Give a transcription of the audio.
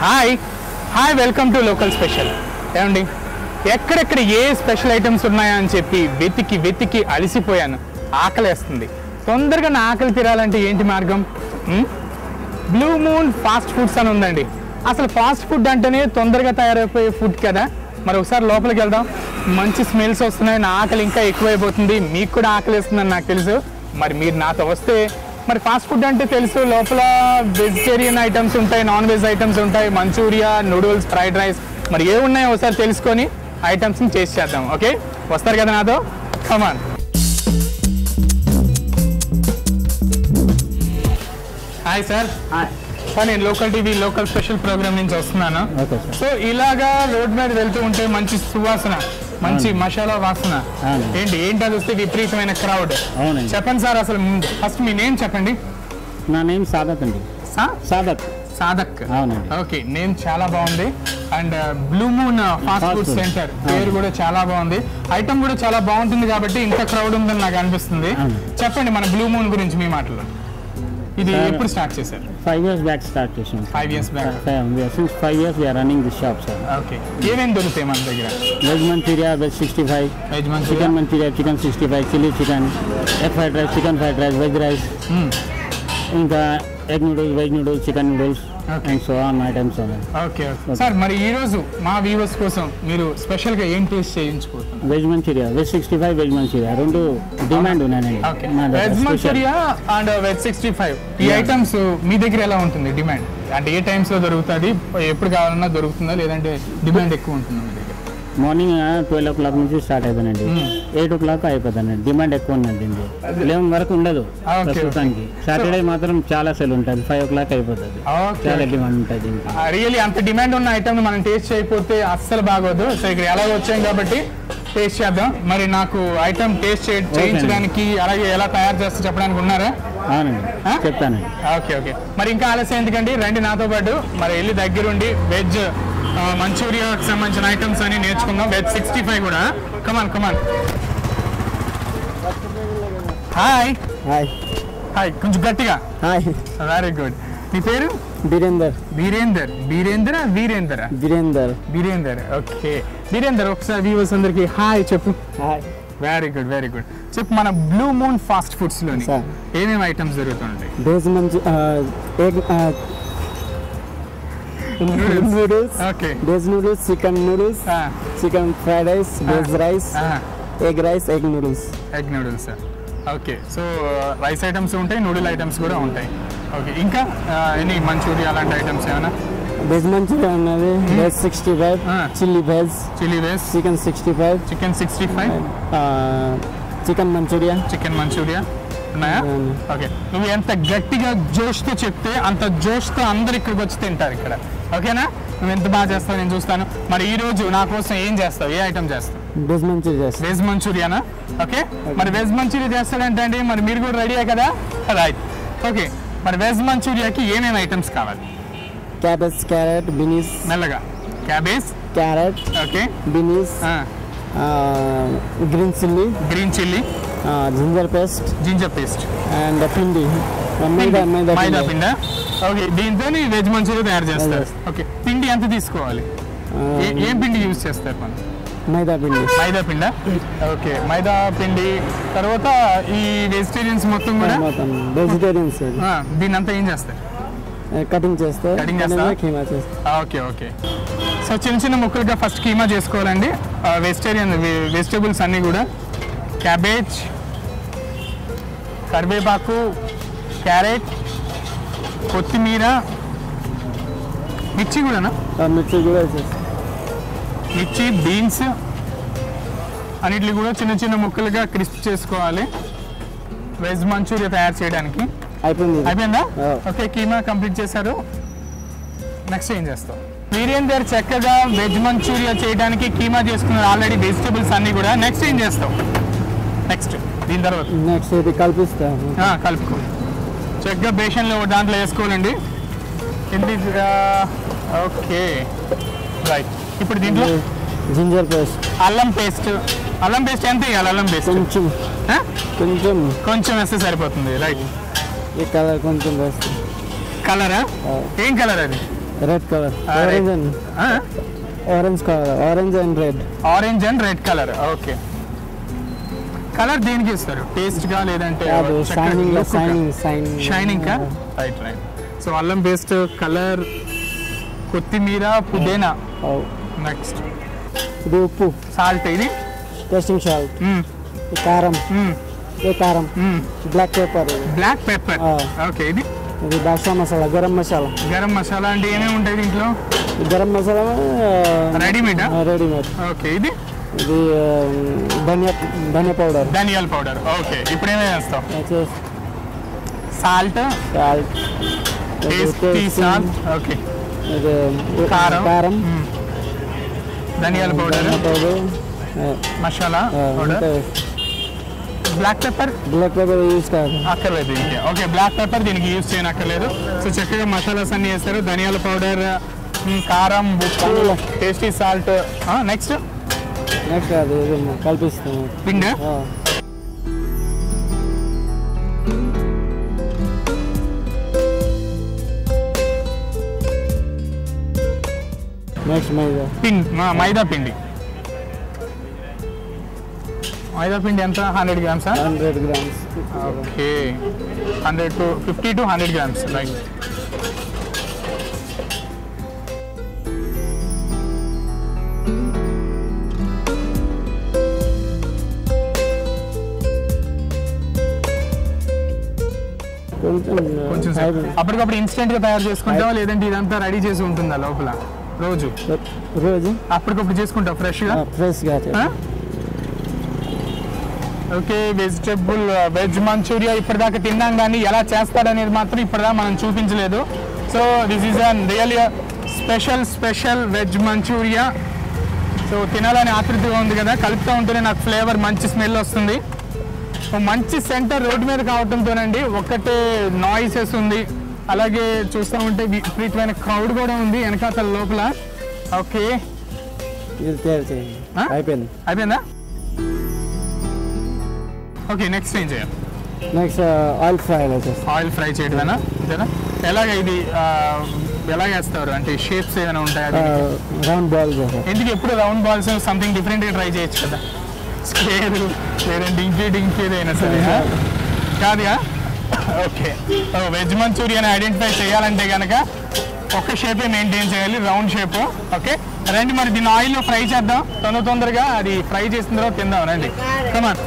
Hi hi welcome to local special. ఏమండి ఎక్కడెక్కడ ఏ special items ఉన్నాయా అని చెప్పి వెతికి వెతికి అలసిపోయాను. ఆకలేస్తుంది. తొందరగా నా ఆకలి తీరాలంటే ఏంటి మార్గం? బ్లూ మూన్ ఫాస్ట్ ఫుడ్స్ అని ఉందండి. అసలు ఫాస్ట్ ఫుడ్ అంటేనే తొందరగా తయారైపోయే ఫుడ్ కదా. మరి ఒకసారి లోపలికి వెళ్దాం. మంచి స్మెల్స్ వస్తున్నాయి. నా ఆకలి ఇంకా ఎక్కువైపోతుంది. మీకు కూడా ఆకలి వేస్తుందని నాకు తెలుసు. మరి మీరు నాతో వస్తే మరి ఫాస్ట్ ఫుడ్ అంటే తెలుసు, లోపల వెజిటేరియన్ ఐటమ్స్ ఉంటాయి, నాన్ వెజ్ ఐటమ్స్ ఉంటాయి, మంచూరియా, నూడిల్స్, ఫ్రైడ్ రైస్, మరి ఏ ఉన్నాయో ఒకసారి తెలుసుకొని ఐటమ్స్ని టేస్ట్ చేద్దాం. ఓకే, వస్తారు కదా నాతో? కమాన్. Hi sir. సార్ నేను local TV local special programme నుంచి వస్తున్నాను. సో ఇలాగా రోడ్ మీద వెళ్తూ ఉంటే మంచి సువాసన, మంచి మసాలా వాసన, ఏంటి అది వస్తే విపరీతమైన క్రౌడ్. చెప్పండి సార్, అసలు ఫస్ట్ మీ నేమ్ చెప్పండి. నా నేమ్ సాదత్ అండి. సాదక్. ఓకే, నేమ్ చాలా బాగుంది. And blue moon fast food centre పేరు కూడా చాలా బాగుంది. ఐటమ్ కూడా చాలా బాగుంటుంది కాబట్టి ఇంత క్రౌడ్ ఉందని నాకు అనిపిస్తుంది. చెప్పండి మన బ్లూ మూన్ గురించి మీ మాటలో. ఇది ఎప్పుడు స్టార్ట్ చేశారు? 5 years బ్యాక్ స్టార్ట్ చేసాం. 5 years back. Since 5 years we are running this shop, sir. Okay. ఏమేం దొరుకుతాయి మన దగ్గర? Veg manchurian, veg 65, chicken manchurian, chicken 65, chilli chicken, egg fried rice, chicken fried rice, veg rice, ఇంకా egg noodles, veg noodles, chicken noodles, and so on items. Okay sir, మరి ఈ రోజు మా viewers కోసం మీరు స్పెషల్ గా ఏం టేస్ట్ చేయించుకుంటున్నారు? Veg manchurian, veg 65, veg manchurian రెండు డిమాండ్ ఉన్నాయండి. వెజ్ మంచూరియా అండ్ వెజ్ 65 ఈ ఐటమ్స్ మీ దగ్గర ఎలా ఉంటుంది డిమాండ్? అంటే ఏ టైమ్స్ లో దొరుకుతుంది? ఎప్పుడు కావాలన్నా దొరుకుతుందా, లేదంటే డిమాండ్ ఎక్కువ ఉంటుందా మీ దగ్గర? మార్నింగ్ 12 o'clock నుంచి స్టార్ట్ అవుతుందండి. 8 o'clock అయిపోతుందండి. డిమాండ్ ఎక్కువ ఉందండి. 11 వరకు ఉండదు ప్రస్తుతానికి. సాటర్డే మాత్రం చాలా సెల్ ఉంటుంది. 5 o'clock అయిపోతుంది. చాలా డిమాండ్ ఉంటుంది. రియల్లీ అంత డిమాండ్ ఉన్న ఐటమ్ మనం టేస్ట్ చేయకపోతే అస్సలు బాగోదు. సో ఇక్కడ ఎలా వచ్చాం కాబట్టి టేస్ట్ చేద్దాం. మరి నాకు ఐటమ్ టేస్ట్ చేయించడానికి అలాగే ఎలా తయారు చేస్తే చెప్పడానికి ఉన్నారా? అవునండి, చెప్తానండి. ఓకే. మరి ఇంకా ఆలస్యం ఎందుకండి, రండి నాతో పాటు. మరి వెళ్ళి దగ్గరుండి వెజ్ మంచూరియాకి సంబంధించిన ఐటమ్స్ అని నేర్చుకుందాం. వెజ్ 65 కూడా. కమాన్. హాయ్. కొంచెం గట్టిగా. హాయ్. Very good. మీ పేరు? వీరేందర్. ఓకే వీరేందర్, ఒకసారి వ్యూవర్స్ అందరికి హాయ్ చెప్పు. Very good. చెప్పు, మన బ్లూ మూన్ ఫాస్ట్ ఫుడ్స్ లోని ఏమేమి ఐటమ్స్ జరుగుతుంటాయి? Noodles, chicken noodles, chicken fried rice, veg rice, egg rice, egg noodles. Okay, so rice items ఉంటాయి, నూడిల్ ఐటమ్స్ కూడా ఉంటాయి. ఓకే, ఇంకా ఎనీ మంచూరియా అలాంటి ఐటమ్స్ ఏమైనా? వెజ్ మంచూరియా ఉన్నది, veg 65, chilli veg, chicken 65, chicken manchuria ఉన్నాయా? Okay, నువ్వు ఎంత గట్టిగా జోష్తో చెప్తే అంత జోష్తో అందరు ఇక్కడికి వచ్చి తింటారు ఇక్కడ. ఓకేనా? నువ్వు ఎంత బాగా చేస్తావు నేను చూస్తాను. మరి ఈ రోజు నా కోసం ఏం చేస్తావు? ఏ ఐటమ్ చేస్తావు? వెజ్ మంచూరియానా? ఓకే, మరి వెజ్ మంచూరియా చేస్తాడంటే అండి మరి మీరు కూడా రెడీయే కదా? రైట్. ఓకే, మరి వెజ్ మంచూరియాకి ఏమేమి ఐటమ్స్ కావాలి? Cabbage, carrot, beans. మెల్లగా. Cabbage, carrot, okay, beans, green chilli, ginger paste and పిండి, మైదా పిండి. ఓకే, దీంతో వెజ్ మంచూరియా తయారు చేస్తారు. ఓకే, పిండి ఎంత తీసుకోవాలి? ఏం పిండి యూజ్ చేస్తారు మనం? మైదా పిండి. ఓకే, మైదా పిండి. తర్వాత ఈ వెజిటేరియన్స్ మొత్తం కూడా దీన్ని అంతా ఏం చేస్తారు? కటింగ్ చేస్తా. ఓకే. సో చిన్న ముక్కలుగా ఫస్ట్ కీమా చేసుకోవాలండి. వెజిటేబుల్స్ అన్నీ కూడా క్యాబేజ్, కరివేపాకు, క్యారెట్, కొత్తిమీర, మిర్చి కూడానా? మిర్చి, బీన్స్ అన్నిటిని కూడా చిన్న ముక్కలుగా క్రిస్ప్ చేసుకోవాలి వెజ్ మంచూరియా తయారు చేయడానికి. అయిపోయిందా? ఓకే, కీమా కంప్లీట్ చేశారు. నెక్స్ట్ ఏం చేస్తాం? వీరేందర్ చక్కగా వెజ్ మంచూరియా చేయడానికి కీమా చేసుకున్నారు ఆల్రెడీ, వెజిటబుల్స్ అన్ని కూడా. నెక్స్ట్ ఏం చేస్తాం? నెక్స్ట్ దీని తర్వాత కలుపుకో. చక్కగా బేషన్లో దాంట్లో వేసుకోవాలండి. Okay, right. ఇప్పుడు దీంట్లో జింజర్ పేస్ట్, అల్లం పేస్ట్ ఎంత వేయాలి? అల్లం పేస్ట్ కొంచెం వేస్తే సరిపోతుంది. రైట్. ఈ కలర్ కొంచెం వేస్తే. కలరా? ఏం కలర్ అది? Red colour orange colour orange and red orange and red colour. Okay, colour దేనికి ఇస్తారు? టేస్ట్ గా లేదంటే షైనింగ్ కా? Right right. సో అల్లం పేస్ట్, కలర్, కొత్తిమీర, పుదీనా. నెక్స్ట్ ఇది ఉప్పు, సాల్ట్, ఇది టేస్టింగ్ సాల్ట్, కారం, కారం, black pepper. Black pepper. Okay, ఇది బాద్షా మసాలా, గరం మసాలా. గరం మసాలా అంటే ఏమేమి ఉంటాయి దీంట్లో? Garam masala readymade. Readymade. Okay, ఇది ధనియా పౌడర్, ధనియాల పౌడర్. ఓకే, ఇప్పుడు ఏమేమి వేస్తాం? Salt, salt. ఓకే, కారం, కారం, ధనియాల powder, masala powder, black pepper. Black pepper use అక్కర్లేదు దీనికి. ఓకే, బ్లాక్ పెప్పర్ దీనికి యూజ్ చేయనక్కర్లేదు. సో చక్కగా మసాలాస్ అన్ని వేస్తారు. ధనియాల పౌడర్, కారం, ఉప్పు, టేస్టీ సాల్ట్. నెక్స్ట్ నెక్స్ట్ అది కలిపిస్తాము పిండి. నెక్స్ట్ మైదా మైదా పిండి. మైదా పిండి ఎంత? 100 grams. 100 grams. Okay, 50 to 100 grams. Right. కొంచెం అప్పటికప్పుడు ఇన్స్టెంట్ గా తయారు చేసుకుంటావా లేదంటే ఇదంతా రెడీ చేసి ఉంటుందా లోపల? రోజు అప్పటికప్పుడు చేసుకుంటావు ఫ్రెష్ గా? ఓకే, వెజ్ మంచూరియా ఇప్పటిదాకా తిన్నాం కానీ ఎలా చేస్తాడనేది మాత్రం ఇప్పటిదాకా మనం చూపించలేదు. So this is an really special veg manchuria. So తినాలని ఆతృతగా ఉంది కదా, కలుపుతూ ఉంటేనే నాకు ఫ్లేవర్ మంచి స్మెల్ వస్తుంది. మంచి సెంటర్ రోడ్డు మీద కావడంతోనండి ఒకటే నాయిసెస్ ఉంది. అలాగే చూస్తూ ఉంటే విపరీతమైన క్రౌడ్ కూడా ఉంది వెనకాతల లోపల. ఓకే, అయిపోయిందా? ఓకే, నెక్స్ట్ ఏం చేయాలి? నెక్స్ట్ ఆయిల్ ఫ్రై చేయడమేనా? అంతేనా? ఎలాగ ఇది ఎలా చేస్తారు? అంటే షేప్స్ ఏమైనా ఉంటాయా? Round balls. ఎందుకు ఎప్పుడు రౌండ్ బాల్స్? సంథింగ్ డిఫరెంట్గా ట్రై చేయొచ్చు కదా. స్క్వేర్ లేదంటే ఇంకేది అయినా సరే కాదుగా. ఓకే, వెజ్ మంచూరియాని ఐడెంటిఫై చేయాలంటే కనుక ఒక షేపే మెయింటైన్ చేయాలి, రౌండ్ షేప్. ఓకే, రండి మరి దీన్ని ఆయిల్లో ఫ్రై చేద్దాం. తొందరగా అది ఫ్రై చేసిన తర్వాత తిందాం. రండి, కమాన్.